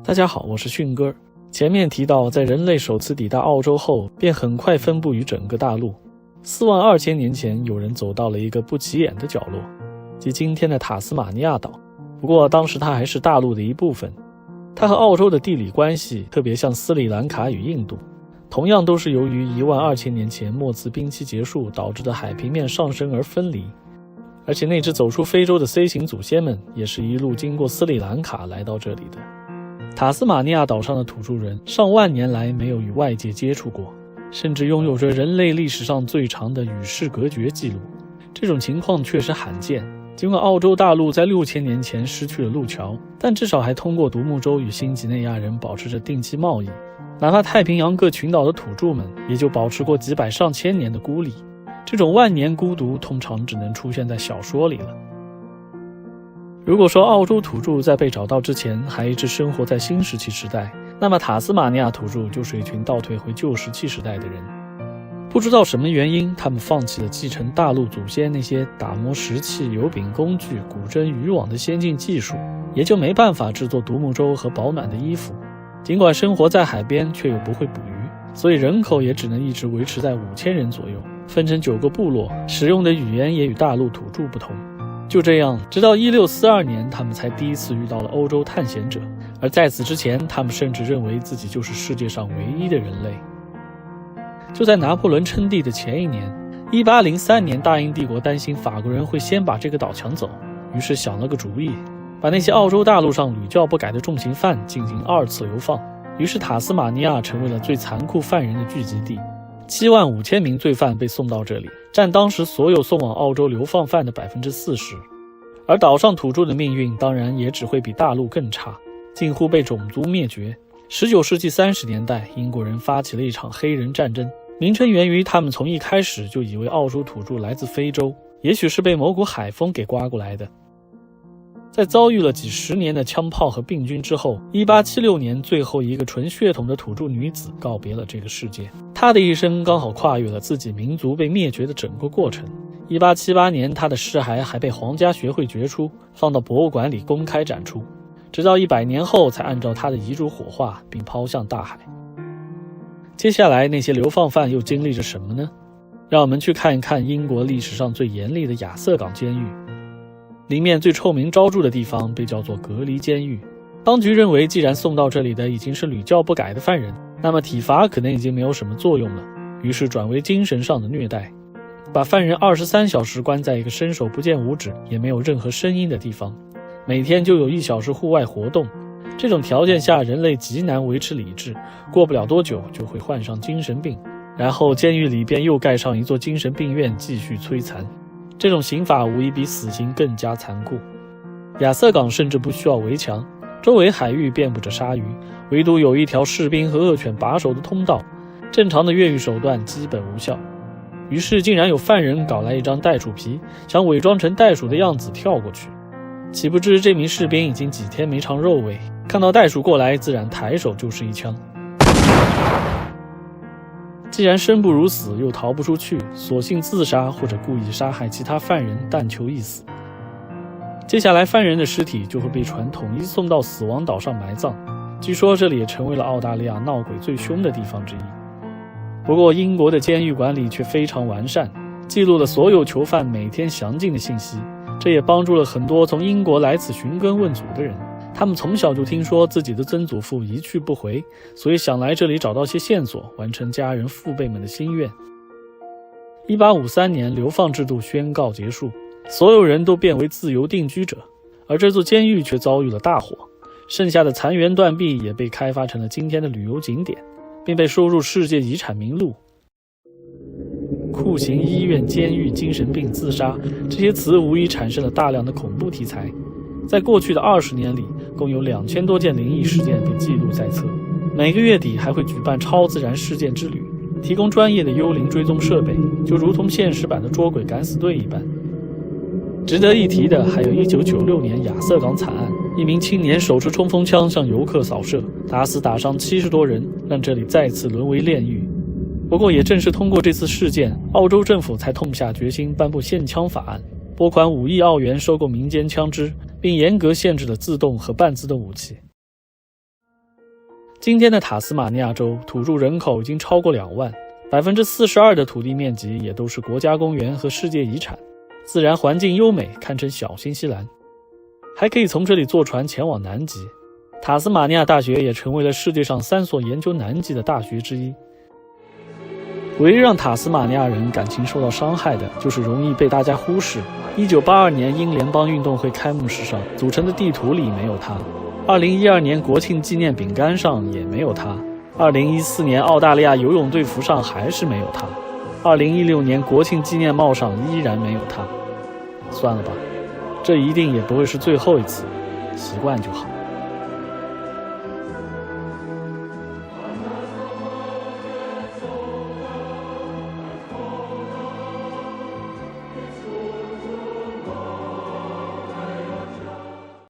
大家好，我是迅哥。前面提到，在人类首次抵达澳洲后，便很快分布于整个大陆。42000年前，有人走到了一个不起眼的角落，即今天的塔斯马尼亚岛。不过当时它还是大陆的一部分。它和澳洲的地理关系特别像斯里兰卡与印度，同样都是由于12000年前末次冰期结束导致的海平面上升而分离。而且那只走出非洲的 C 型祖先们，也是一路经过斯里兰卡来到这里的。塔斯马尼亚岛上的土著人上万年来没有与外界接触过，甚至拥有着人类历史上最长的与世隔绝记录。这种情况确实罕见。尽管澳洲大陆在6000年前失去了路桥，但至少还通过独木舟与新几内亚人保持着定期贸易。哪怕太平洋各群岛的土著们，也就保持过几百上千年的孤立。这种万年孤独通常只能出现在小说里了。如果说澳洲土著在被找到之前还一直生活在新石器时代，那么塔斯马尼亚土著就是一群倒退回旧石器时代的人。不知道什么原因，他们放弃了继承大陆祖先那些打磨石器、油饼工具、古筝、渔网的先进技术，也就没办法制作独木舟和保暖的衣服。尽管生活在海边，却又不会捕鱼，所以人口也只能一直维持在5000人左右，分成9个部落，使用的语言也与大陆土著不同。就这样，直到1642年，他们才第一次遇到了欧洲探险者，而在此之前，他们甚至认为自己就是世界上唯一的人类。就在拿破仑称帝的前一年，1803年，大英帝国担心法国人会先把这个岛抢走，于是想了个主意，把那些澳洲大陆上屡教不改的重刑犯进行2次流放。于是塔斯马尼亚成为了最残酷犯人的聚集地，75000名罪犯被送到这里，占当时所有送往澳洲流放犯的40%。而岛上土著的命运当然也只会比大陆更差，近乎被种族灭绝。19世纪30年代，英国人发起了一场黑人战争，名称源于他们从一开始就以为澳洲土著来自非洲，也许是被某股海风给刮过来的。在遭遇了几十年的枪炮和病菌之后，1876年，最后一个纯血统的土著女子告别了这个世界。她的一生刚好跨越了自己民族被灭绝的整个过程。1878年，她的尸骸还被皇家学会掘出，放到博物馆里公开展出，直到100年后才按照她的遗嘱火化并抛向大海。接下来，那些流放犯又经历着什么呢？让我们去看一看英国历史上最严厉的亚瑟港监狱。里面最臭名昭著的地方被叫做隔离监狱。当局认为，既然送到这里的已经是屡教不改的犯人，那么体罚可能已经没有什么作用了，于是转为精神上的虐待，把犯人23小时关在一个伸手不见五指也没有任何声音的地方，每天就有1小时户外活动。这种条件下，人类极难维持理智，过不了多久就会患上精神病，然后监狱里便又盖上一座精神病院继续摧残。这种刑法无疑比死刑更加残酷。亚瑟港甚至不需要围墙，周围海域遍布着鲨鱼，唯独有一条士兵和恶犬把守的通道，正常的越狱手段基本无效。于是竟然有犯人搞来一张袋鼠皮，想伪装成袋鼠的样子跳过去。岂不知这名士兵已经几天没尝肉味，看到袋鼠过来，自然抬手就是一枪。既然生不如死，又逃不出去，索性自杀或者故意杀害其他犯人，但求一死。接下来，犯人的尸体就会被船统一送到死亡岛上埋葬。据说这里也成为了澳大利亚闹鬼最凶的地方之一。不过，英国的监狱管理却非常完善，记录了所有囚犯每天详尽的信息，这也帮助了很多从英国来此寻根问祖的人。他们从小就听说自己的曾祖父一去不回，所以想来这里找到些线索，完成家人父辈们的心愿。1853年，流放制度宣告结束，所有人都变为自由定居者，而这座监狱却遭遇了大火，剩下的残垣断壁也被开发成了今天的旅游景点，并被收入世界遗产名录。酷刑、医院、监狱、精神病、自杀，这些词无疑产生了大量的恐怖题材。在过去的20年里，共有2000多件灵异事件被记录在册。每个月底还会举办超自然事件之旅，提供专业的幽灵追踪设备，就如同现实版的捉鬼敢死队一般。值得一提的还有1996年亚瑟港惨案，一名青年手持冲锋枪向游客扫射，打死打伤70多人，让这里再次沦为炼狱。不过也正是通过这次事件，澳洲政府才痛下决心颁布限枪法案，拨款5亿澳元收购民间枪支，并严格限制了自动和半自动武器。今天的塔斯马尼亚州土著人口已经超过2万，42%的土地面积也都是国家公园和世界遗产，自然环境优美，堪称小新西兰。还可以从这里坐船前往南极，塔斯马尼亚大学也成为了世界上3所研究南极的大学之一。唯一让塔斯马尼亚人感情受到伤害的，就是容易被大家忽视。1982年英联邦运动会开幕式上组成的地图里没有它，2012年国庆纪念饼干上也没有它，2014年澳大利亚游泳队服上还是没有它，2016年国庆纪念帽上依然没有它。算了吧，这一定也不会是最后一次，习惯就好。